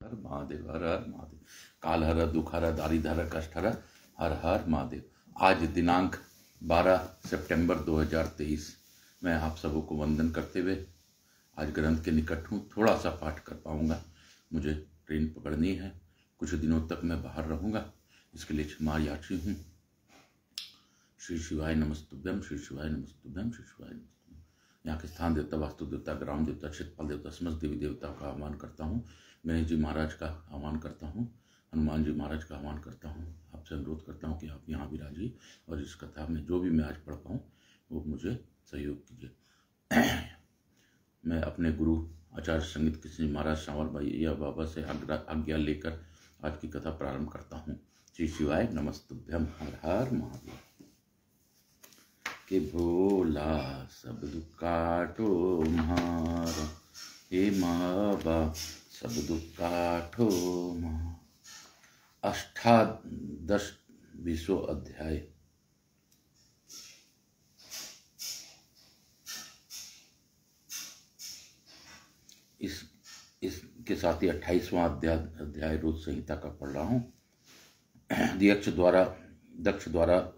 हर महादेव, हर हर महादेव। काल हर, दुख हर, दारिद्र हर, कष्ट हर, हर हर महादेव। आज दिनांक 12 सितंबर 2023। मैं आप सबों को वंदन करते हुए आज ग्रंथ के निकट हूँ। थोड़ा सा पाठ कर पाऊंगा, मुझे ट्रेन पकड़नी है। कुछ दिनों तक मैं बाहर रहूंगा, इसके लिए क्षमा याची हूँ। श्री शिवाय नमस्तुभ्यम, श्री शिवाय नमस्तुभ्यम, श्री शिवाय नमस्तुभ्यम। यहाँ के स्थान देवता, वास्तु देवता, ग्राम देवता, क्षेत्रपाल देवता, समस्त देवी देवताओं का आह्वान करता हूँ। गणेश जी महाराज का आह्वान करता हूँ। हनुमान जी महाराज का आह्वान करता हूँ। आपसे अनुरोध करता हूँ कि आप यहाँ विराजिए और इस कथा में जो भी मैं आज पढ़ पाऊँ वो मुझे सहयोग कीजिए। मैं अपने गुरु आचार्य संगीत कृष्ण महाराज सांवल भाई या बाबा से आज्ञा लेकर आज की कथा प्रारंभ करता हूँ। श्री शिवाय नमस्तुभ्यम, हर हर महादेव। कि भोला सब दुख काटो म्हारा, हे महाबा सब दुख काटो म्हारा। 18-20 अध्याय। इसके साथ ही 28वां अध्याय रुद्र संहिता का पढ़ रहा हूँ। दक्ष द्वारा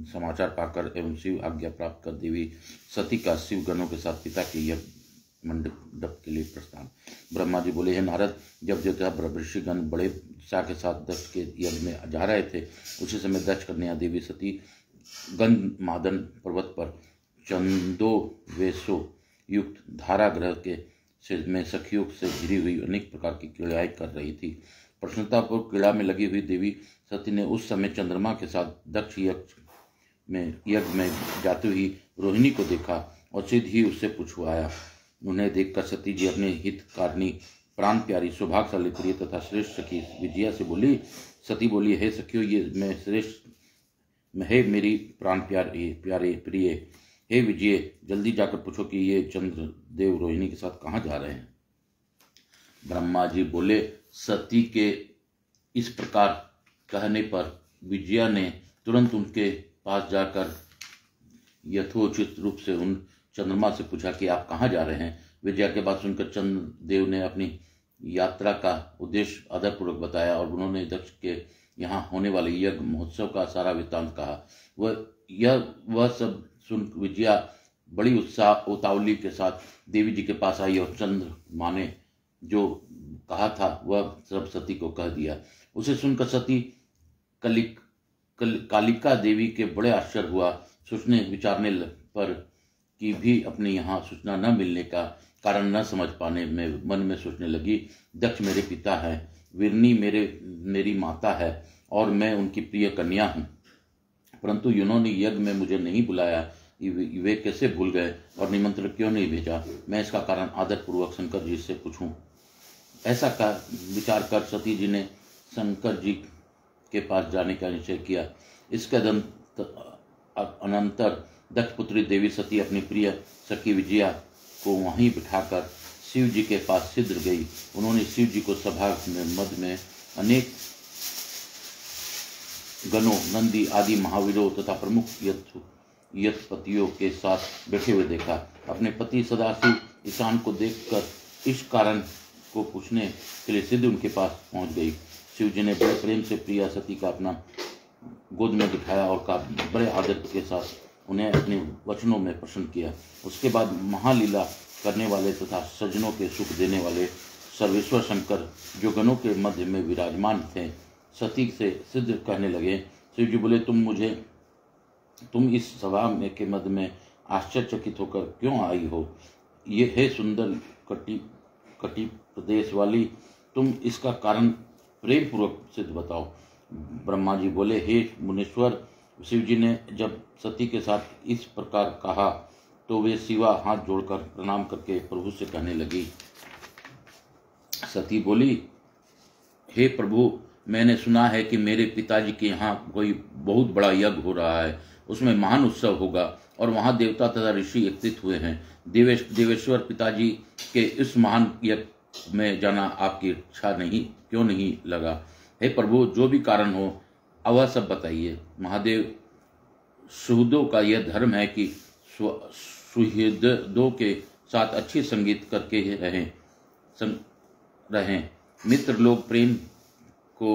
समाचार पाकर एवं शिव आज्ञा प्राप्त कर देवी सती का शिव गणों के साथ पिता के यज्ञ मंडप के लिए प्रस्थान। ब्रह्मा जी बोले, हे नारद, जब देवता ऋषिगण बड़े उत्साह के साथ दक्ष के यज्ञ में जा रहे थे, उसी समय दक्ष कन्या देवी सती गंधमादन पर्वत पर चंदो वेशो युक्त धारा ग्रह के में सखियों से घिरी हुई अनेक प्रकार की क्रीड़ाएं कर रही थी। प्रसन्नतापूर्वक क्रीड़ा में लगी हुई देवी सती ने उस समय चंद्रमा के साथ दक्ष यज्ञ में जाती हुई रोहिणी को देखा और सीधे ही उससे पूछवाया। उन्हें देखकर सती जी अपने हितकारिणी प्राण प्यारी सौभाग्यशाली प्रिय तथा श्रेष्ठ सखी विजया से बोली। सती बोली, हे सखियों, ये मैं श्रेष्ठ है मेरी प्राण प्यारे प्रिय। हे विजय, जल्दी जाकर पूछो कि ये चंद्रदेव रोहिणी के साथ कहाँ जा रहे हैं। ब्रह्मा जी बोले, सती के इस प्रकार कहने पर विजया ने तुरंत उनके पास जाकर यथोचित रूप से उन चंद्रमा से पूछा कि आप कहाँ जा रहे हैं। विजया के बात सुनकर चंद्रदेव ने अपनी यात्रा का उद्देश्य आदरपूर्वक बताया और उन्होंने दक्ष के यहाँ होने वाले यज्ञ महोत्सव का सारा वृत्तांत कहा। वह सब सुन विजया बड़ी उतावली के साथ देवी जी के पास आई और चंद्रमा ने जो कहा था वह सब सती को कह दिया। उसे सुनकर सती कालिका देवी के बड़े आश्चर्य हुआ। सोचने विचारने पर कि भी अपने यहाँ सूचना न मिलने का कारण न समझ पाने में मन में सोचने लगी, दक्ष मेरे पिता है, विरनी मेरी माता है और मैं उनकी प्रिय कन्या हूँ, परंतु उन्होंने यज्ञ में मुझे नहीं बुलाया। वे कैसे भूल गए और निमंत्रण क्यों नहीं भेजा। मैं इसका कारण आदरपूर्वक शंकर जी से पूछूं। ऐसा विचार कर सती जी ने शंकर जी के पास जाने का निश्चय किया। इसके अनंतर दक्ष पुत्री देवी सती अपनी प्रिय सखी विजया को वहीं बिठाकर शिव जी के पास सिद्ध गई। उन्होंने शिव जी को सभा में मध्य में अनेक गणों, नंदी आदि महावीरों तथा प्रमुख यथपतियों के साथ बैठे हुए देखा। अपने पति सदाशिव ईशान को देखकर इस कारण को पूछने के लिए सिद्ध उनके पास पहुंच गई। शिव जी ने बड़े प्रेम से प्रिया सती का अपना गोद में बिठाया और बड़े आदर के साथ उन्हें अपने वचनों में प्रसन्न किया। उसके बाद महालीला करने वाले तथा सज्जनों के सुख देने वाले सर्वेश्वर शंकर जो गणों के मध्य में विराजमान थे, सती से सिद्ध कहने लगे। शिव जी बोले, तुम इस सभा में के मध्य में आश्चर्यचकित होकर क्यों आई हो। ये है सुंदर कटी प्रदेश वाली, तुम इसका कारण प्रेम पूर्वक सिद्ध बताओ। ब्रह्मा जी बोले, हे मुनीश्वर, शिव जी ने जब सती के साथ इस प्रकार कहा तो वे शिवा हाथ जोड़कर प्रणाम करके प्रभु से कहने लगी। सती बोली, हे प्रभु, मैंने सुना है कि मेरे पिताजी के यहाँ कोई बहुत बड़ा यज्ञ हो रहा है, उसमें महान उत्सव होगा और वहाँ देवता तथा ऋषि एकत्रित हुए हैं। देवेश्वर पिताजी के इस महान यज्ञ में जाना आपकी इच्छा क्यों नहीं लगा। हे प्रभु, जो भी कारण हो वह सब बताइए। महादेव, सुहृदों का यह धर्म है कि सुहृदों के साथ अच्छी संगीत करके रहें। मित्र लोग प्रेम को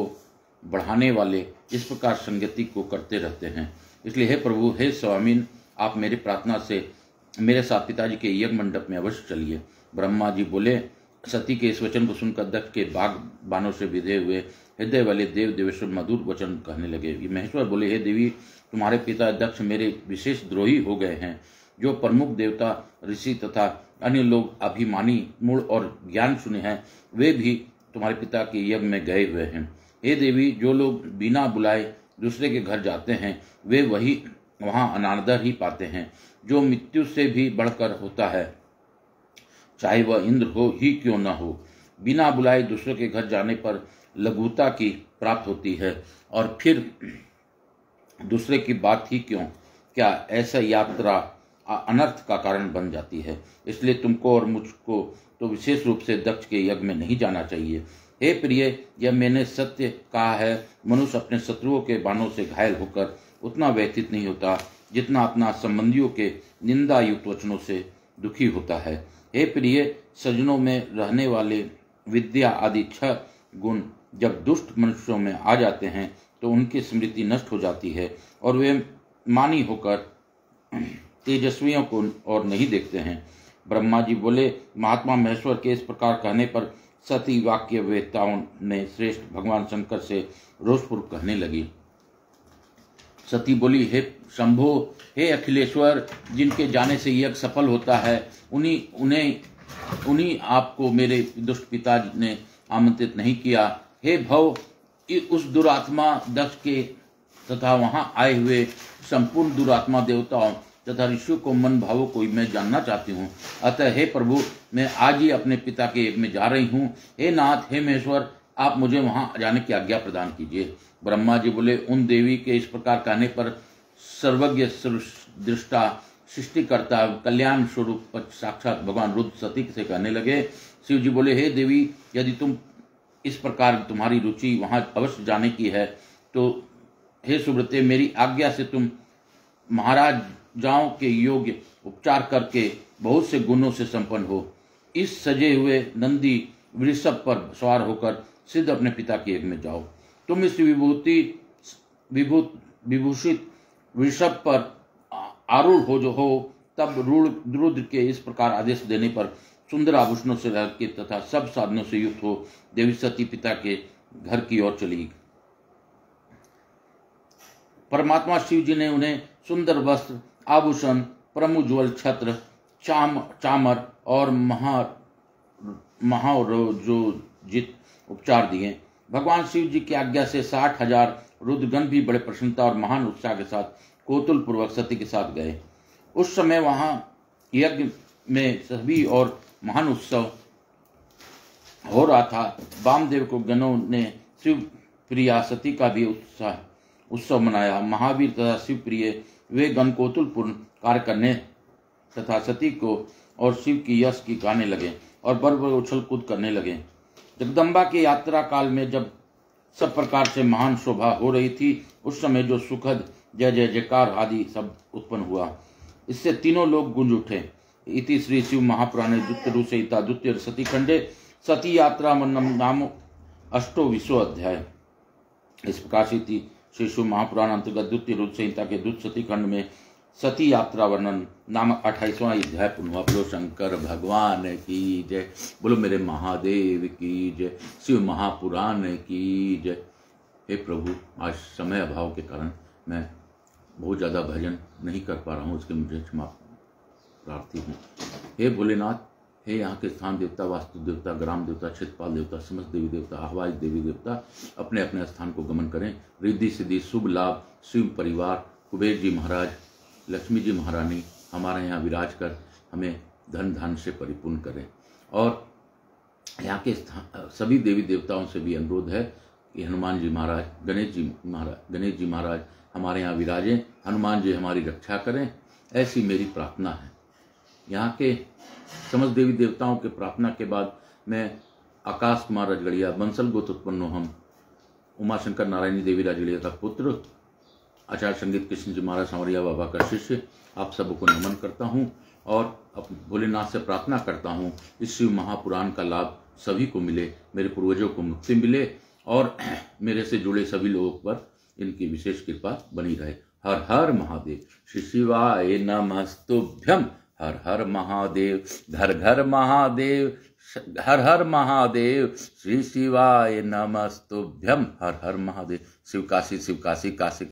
बढ़ाने वाले इस प्रकार संगति को करते रहते हैं। इसलिए हे प्रभु, हे स्वामीन, आप मेरी प्रार्थना से मेरे साथ पिताजी के यज्ञ मंडप में अवश्य चलिए। ब्रह्मा जी बोले। सती के इस वचन को सुनकर दक्ष के बाणों से विधे हुए हृदय वाले देव देवेश्वर मधुर वचन कहने लगे। महेश्वर बोले, हे देवी, तुम्हारे पिता दक्ष मेरे विशेष द्रोही हो गए हैं। जो प्रमुख देवता, ऋषि तथा अन्य लोग अभिमानी, मूढ़ और ज्ञान शून्य हैं, वे भी तुम्हारे पिता के यज्ञ में गए हुए हैं। हे देवी, जो लोग बिना बुलाए दूसरे के घर जाते हैं, वे वही वहाँ अनादर ही पाते हैं, जो मृत्यु से भी बढ़कर होता है, चाहे वह इंद्र हो ही क्यों न हो। बिना बुलाए दूसरे के घर जाने पर लघुता की प्राप्त होती है, और फिर दूसरे की बात ही क्यों, क्या ऐसा यात्रा अनर्थ का कारण बन जाती है। इसलिए तुमको और मुझको तो विशेष रूप से दक्ष के यज्ञ में नहीं जाना चाहिए। हे प्रिय, यह मैंने सत्य कहा है। मनुष्य अपने शत्रुओं के बाणों से घायल होकर उतना व्यथित नहीं होता जितना अपना संबंधियों के निंदा युक्त वचनों से दुखी होता है। हे प्रिय, सज्जनों में रहने वाले विद्या आदि 6 गुण जब दुष्ट मनुष्यों में आ जाते हैं तो उनकी स्मृति नष्ट हो जाती है और वे मानी होकर तेजस्वियों को और नहीं देखते हैं। ब्रह्मा जी बोले। महात्मा महेश्वर के इस प्रकार कहने पर सती वाक्य वेताओं ने श्रेष्ठ भगवान शंकर से रोषपूर्वक कहने लगी। सती बोली, हे शंभो, हे अखिलेश्वर, जिनके जाने से यज्ञ सफल होता है, उन्हीं आपको मेरे दुष्ट पिता ने आमंत्रित नहीं किया। हे भव, उस दुरात्मा दक्ष के तथा वहां आए हुए संपूर्ण दुरात्मा देवताओं तथा ऋषियों को मन भावों को मैं जानना चाहती हूँ। अतः हे प्रभु, मैं आज ही अपने पिता के यज्ञ में जा रही हूँ। हे नाथ, हे महेश्वर, आप मुझे वहां जाने की आज्ञा प्रदान कीजिए। ब्रह्मा जी बोले। उन देवी के इस प्रकार कहने पर सर्वज्ञ दृष्टा सृष्टिकर्ता कल्याण स्वरूप साक्षात भगवान रुद्र सती से कहने लगे। शिव जी बोले, हे देवी, यदि तुम इस प्रकार तुम्हारी रुचि वहां अवश्य जाने की है तो हे सुब्रते, मेरी आज्ञा से तुम महाराजाओं के योग्य उपचार करके बहुत से गुणों से संपन्न हो इस सजे हुए नंदी वृषभ पर सवार होकर सिद्ध अपने पिता के यज्ञ में जाओ। तुम इस विभूषित वृषभ पर आरूढ़ हो तब रुद्र के इस प्रकार आदेश देने पर सुंदर आभूषणों से रह के तथा सब साधनों से युक्त हो देवी सती पिता के घर की ओर चली। परमात्मा शिव जी ने उन्हें सुंदर वस्त्र, आभूषण, परमुज्वल छत्र, चामर और महारोजित उपचार दिए। भगवान शिव जी की आज्ञा से 60,000 रुद्रगण भी बड़े प्रसन्नता और महान उत्साह के साथ कौतूहल पूर्वक सती के साथ गए। उस समय वहां यज्ञ में सभी और महान उत्सव हो रहा था। वामदेव को गणों ने शिव प्रिया सती का भी उत्सव मनाया। महावीर तथा शिव प्रिय वे गण कौतूहलपूर्ण कार्य करने तथा सती को और शिव की यश की गाने लगे और बर उछल कूद करने लगे। जगदम्बा की यात्रा काल में जब सब प्रकार से महान शोभा हो रही थी, उस समय जो सुखद जय जय जयकार आदि सब उत्पन्न हुआ, इससे तीनों लोग गूंज उठे। इति श्री शिव महापुराणे द्वितीय रुसहिता द्वितीय सती खंडे सती यात्रा वर्णनम नाम 8वां अध्याय। इस प्रकार से श्री शिव महापुराण अंतर्गत द्वितीय रुसहिता के द्वितीय सती खंड में सती यात्रा वर्णन नामक 28वां अध्याय पूर्ण हुआ। बोलो शंकर भगवान की जय, बोलो मेरे महादेव की जय, शिव महापुराण की जय। हे प्रभु, आज समय अभाव के कारण मैं बहुत ज़्यादा भजन नहीं कर पा रहा हूँ, उसके मुझे क्षमा प्रार्थी हूँ। हे भोलेनाथ, हे यहाँ के स्थान देवता, वास्तु देवता, ग्राम देवता, क्षेत्रपाल देवता, समस्त देवी देवता, आह्वाज देवी देवता अपने अपने स्थान को गमन करें। रिद्धि सिद्धि शुभ लाभ शिव परिवार, कुबेर जी महाराज, लक्ष्मी जी महारानी हमारे यहाँ विराज कर हमें धन धान से परिपूर्ण करें। और यहाँ के सभी देवी देवताओं से भी अनुरोध है कि हनुमान जी महाराज, गणेश जी महाराज हमारे यहाँ विराजें, हनुमान जी हमारी रक्षा करें, ऐसी मेरी प्रार्थना है। यहाँ के समस्त देवी देवताओं के प्रार्थना के बाद मैं आकाश कुमार राजगढ़िया, बंसल गोत्र उत्पन्नो हम, उमाशंकर नारायणी देवी राजगढ़िया का पुत्र, आचार्य संगीत कृष्ण जी महाराज सांवरिया बाबा का शिष्य, आप सबको नमन करता हूँ और भोलेनाथ से प्रार्थना करता हूँ इस शिव महापुराण का लाभ सभी को मिले, मेरे पूर्वजों को मुक्ति मिले और मेरे से जुड़े सभी लोगों पर इनकी विशेष कृपा बनी रहे। हर हर महादेव। श्री शिवाय नमस्तुभ्यम। हर हर महादेव। घर घर महादेव। हर हर महादेव। श्री शिवाय नमस्तुभ्यम। हर हर महादेव। शिव काशी काशी।